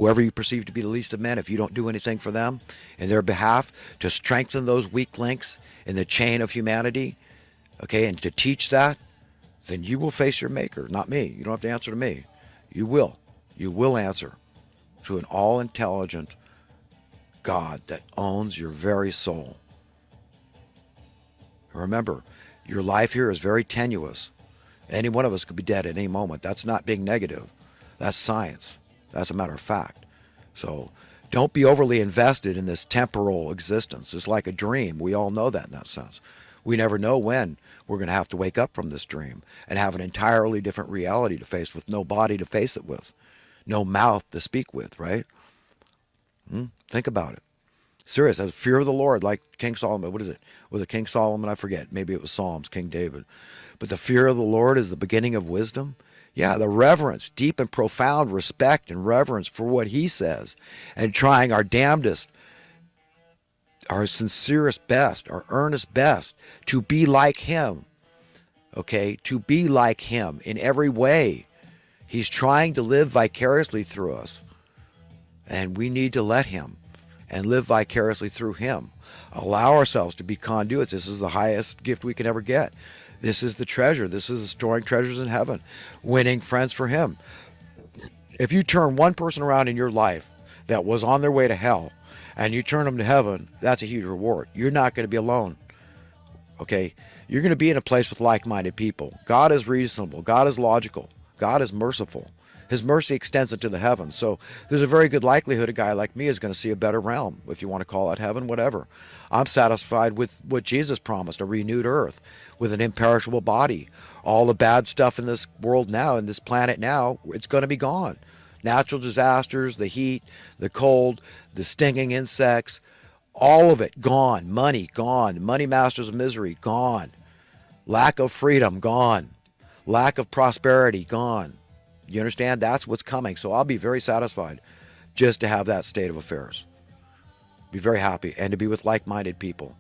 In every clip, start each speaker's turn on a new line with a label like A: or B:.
A: whoever you perceive to be the least of men, if you don't do anything for them in their behalf to strengthen those weak links in the chain of humanity, okay, and to teach that, then you will face your maker, not me. You don't have to answer to me. You will. You will answer to an all-intelligent God that owns your very soul. Remember, your life here is very tenuous. Any one of us could be dead at any moment. That's not being negative. That's science. That's a matter of fact. So don't be overly invested in this temporal existence. It's like a dream. We all know that in that sense. We never know when we're going to have to wake up from this dream and have an entirely different reality to face with, no body to face it with, no mouth to speak with, right? Think about it. Serious. As fear of the Lord, like King Solomon. What is it? Was it King Solomon? I forget. Maybe it was Psalms, King David. But the fear of the Lord is the beginning of wisdom. Yeah, the reverence, deep and profound respect and reverence for what he says, and trying our damnedest, our sincerest best, our earnest best to be like him. Okay, to be like him in every way. He's trying to live vicariously through us. And we need to let him and live vicariously through him. Allow ourselves to be conduits. This is the highest gift we can ever get. This is the treasure. This is storing treasures in heaven. Winning friends for him. If you turn one person around in your life that was on their way to hell and you turn them to heaven, that's a huge reward. You're not going to be alone. Okay? You're going to be in a place with like-minded people. God is reasonable. God is logical. God is merciful. His mercy extends into the heavens. So there's a very good likelihood a guy like me is going to see a better realm, if you want to call it heaven, whatever. I'm satisfied with what Jesus promised, a renewed earth with an imperishable body. All the bad stuff in this world now, in this planet now, it's going to be gone. Natural disasters, the heat, the cold, the stinging insects, all of it gone. Money gone. Money masters of misery gone. Lack of freedom gone. Lack of prosperity gone. You understand? That's what's coming. So I'll be very satisfied just to have that state of affairs. Be very happy, and to be with like-minded people.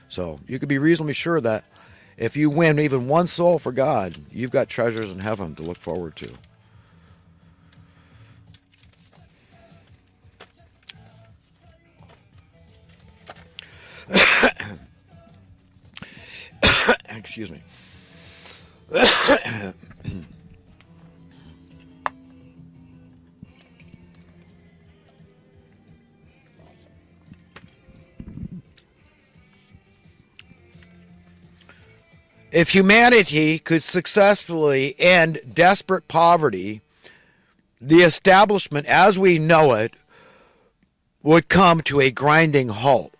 A: So you can be reasonably sure that if you win even one soul for God, you've got treasures in heaven to look forward to. Excuse me. If humanity could successfully end desperate poverty, the establishment as we know it would come to a grinding halt.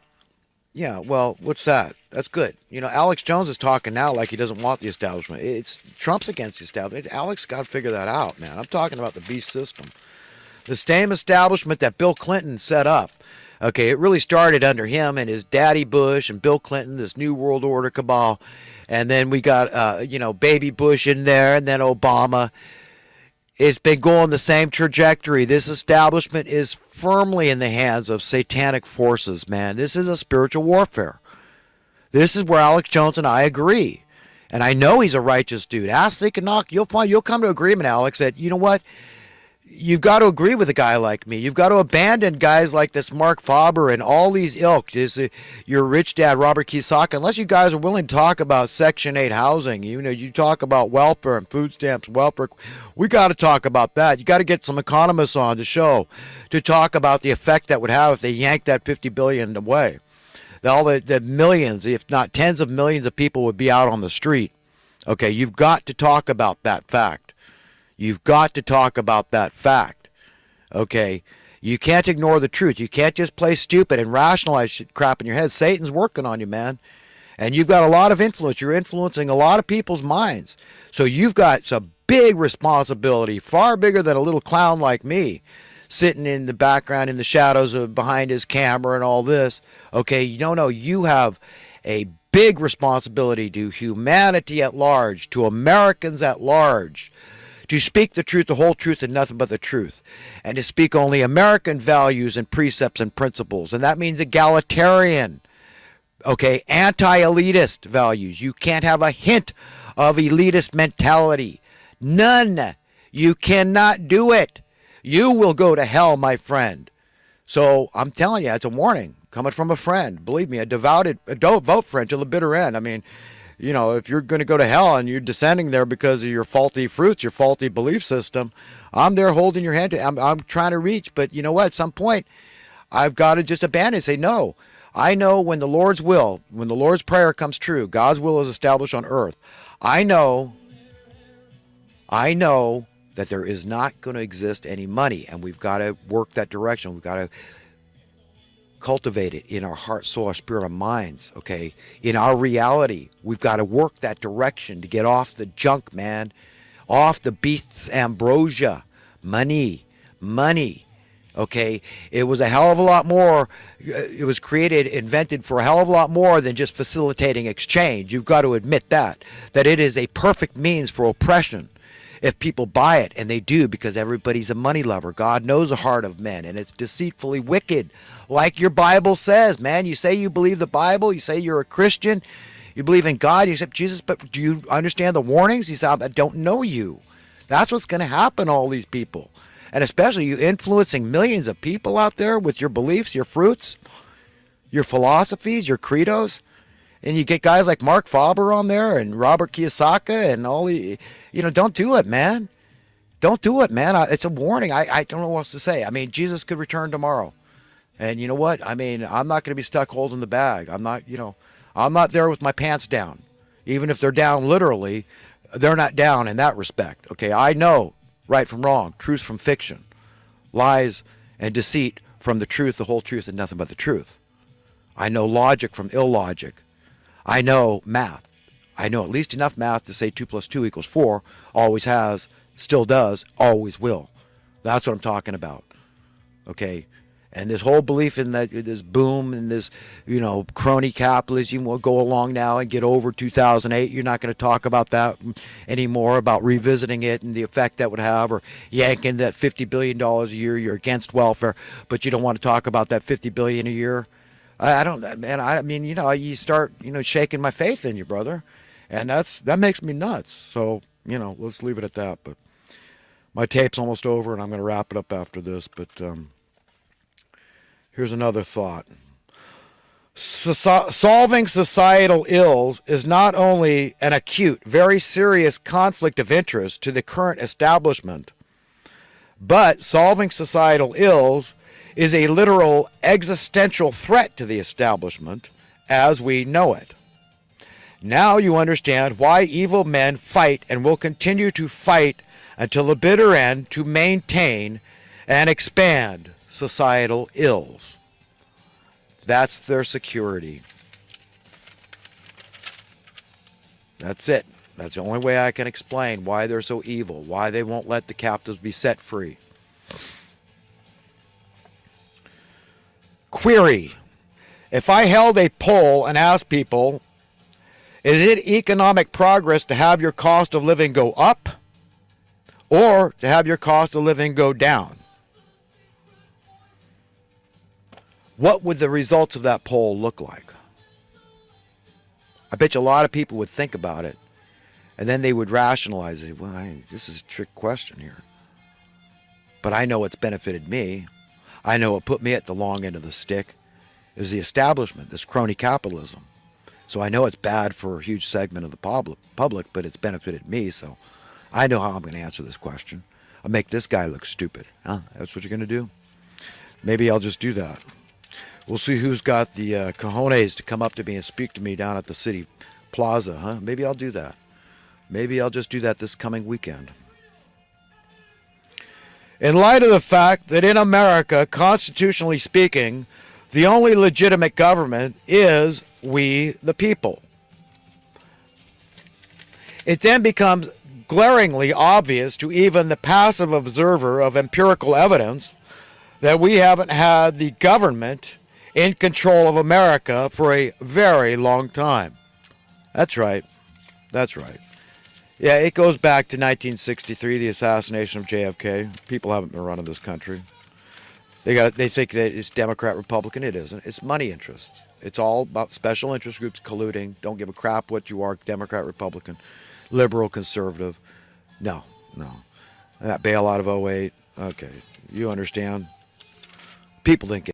A: Yeah, well, what's that? That's good. You know, Alex Jones is talking now like he doesn't want the establishment. It's Trump's against the establishment. Alex got to figure that out, man. I'm talking about the beast system. The same establishment that Bill Clinton set up. Okay, it really started under him and his daddy Bush and Bill Clinton, this New World Order cabal. And then we got, baby Bush in there, and then Obama. It's been going the same trajectory. This establishment is firmly in the hands of satanic forces, man. This is a spiritual warfare. This is where Alex Jones and I agree. And I know he's a righteous dude. Ask Seek and Knock. You'll come to agreement, Alex, that, you know what? You've got to agree with a guy like me. You've got to abandon guys like this Mark Faber and all these ilk. Your rich dad, Robert Kiyosaki. Unless you guys are willing to talk about Section 8 housing, you talk about welfare and food stamps, welfare. We got to talk about that. You got to get some economists on the show to talk about the effect that would have if they yanked that $50 billion away. All the millions, if not tens of millions of people would be out on the street. Okay, you've got to talk about that fact. You've got to talk about that fact, okay? You can't ignore the truth. You can't just play stupid and rationalize crap in your head. Satan's working on you, man. And you've got a lot of influence. You're influencing a lot of people's minds. So you've got some big responsibility, far bigger than a little clown like me, sitting in the background in the shadows of behind his camera and all this. Okay, no, you have a big responsibility to humanity at large, to Americans at large, to speak the truth, the whole truth, and nothing but the truth, and to speak only American values and precepts and principles. And that means egalitarian, okay, anti-elitist values. You can't have a hint of elitist mentality. None. You cannot do it. You will go to hell, my friend. So I'm telling you, it's a warning coming from a friend. Believe me, a devout friend to the bitter end. I mean, if you're going to go to hell and you're descending there because of your faulty fruits, your faulty belief system, I'm there holding your hand. I'm trying to reach, but you know what? At some point, I've got to just abandon and say, no. I know when the Lord's will, when the Lord's prayer comes true, God's will is established on earth. I know that there is not going to exist any money, and we've got to work that direction. We've got to cultivate it in our heart, soul, our spirit, our minds, okay? In our reality, we've got to work that direction to get off the junk, man. Off the beast's ambrosia. Money. Okay? It was a hell of a lot more. It was invented for a hell of a lot more than just facilitating exchange. You've got to admit that it is a perfect means for oppression. If people buy it, and they do, because everybody's a money lover. God knows the heart of men, and it's deceitfully wicked. Like your Bible says, man. You say you believe the Bible. You say you're a Christian. You believe in God. You accept Jesus. But do you understand the warnings? He said, I don't know you. That's what's going to happen to all these people. And especially you influencing millions of people out there with your beliefs, your fruits, your philosophies, your credos. And you get guys like Mark Faber on there and Robert Kiyosaki and all the, don't do it, man. Don't do it, man. It's a warning. I don't know what else to say. I mean, Jesus could return tomorrow. And you know what? I mean, I'm not going to be stuck holding the bag. I'm not there with my pants down. Even if they're down literally, they're not down in that respect. Okay, I know right from wrong, truth from fiction, lies and deceit from the truth, the whole truth, and nothing but the truth. I know logic from illogic. I know math. I know at least enough math to say 2 + 2 = 4. Always has, still does, always will. That's what I'm talking about. Okay? And this whole belief in this boom and this, crony capitalism will go along now and get over 2008. You're not going to talk about that anymore, about revisiting it and the effect that would have, or yanking that $50 billion a year. You're against welfare, but you don't want to talk about that $50 billion a year. I don't, man. I mean, you start, shaking my faith in you, brother, and that makes me nuts. So, let's leave it at that. But my tape's almost over, and I'm going to wrap it up after this. But here's another thought. Solving societal ills is not only an acute, very serious conflict of interest to the current establishment, but solving societal ills is a literal existential threat to the establishment as we know it. Now you understand why evil men fight and will continue to fight until the bitter end to maintain and expand societal ills. That's their security. That's it. That's the only way I can explain why they're so evil, why they won't let the captives be set free. Query: if I held a poll and asked people, is it economic progress to have your cost of living go up or to have your cost of living go down? What would the results of that poll look like? I bet you a lot of people would think about it, and then they would rationalize it. Well, this is a trick question here. But I know it's benefited me. I know it put me at the long end of the stick. It was the establishment, this crony capitalism. So I know it's bad for a huge segment of the public, but it's benefited me. So I know how I'm going to answer this question. I'll make this guy look stupid. Huh? That's what you're going to do? Maybe I'll just do that. We'll see who's got the cojones to come up to me and speak to me down at the city plaza. Huh? Maybe I'll do that. Maybe I'll just do that this coming weekend. In light of the fact that in America, constitutionally speaking, the only legitimate government is we the people, it then becomes glaringly obvious to even the passive observer of empirical evidence that we haven't had the government in control of America for a very long time. That's right. That's right. Yeah, it goes back to 1963, the assassination of JFK. People haven't been running this country. They think that it's Democrat, Republican. It isn't. It's money interests. It's all about special interest groups colluding. Don't give a crap what you are, Democrat, Republican, liberal, conservative. No. That bailout of '08, Okay, you understand? People didn't get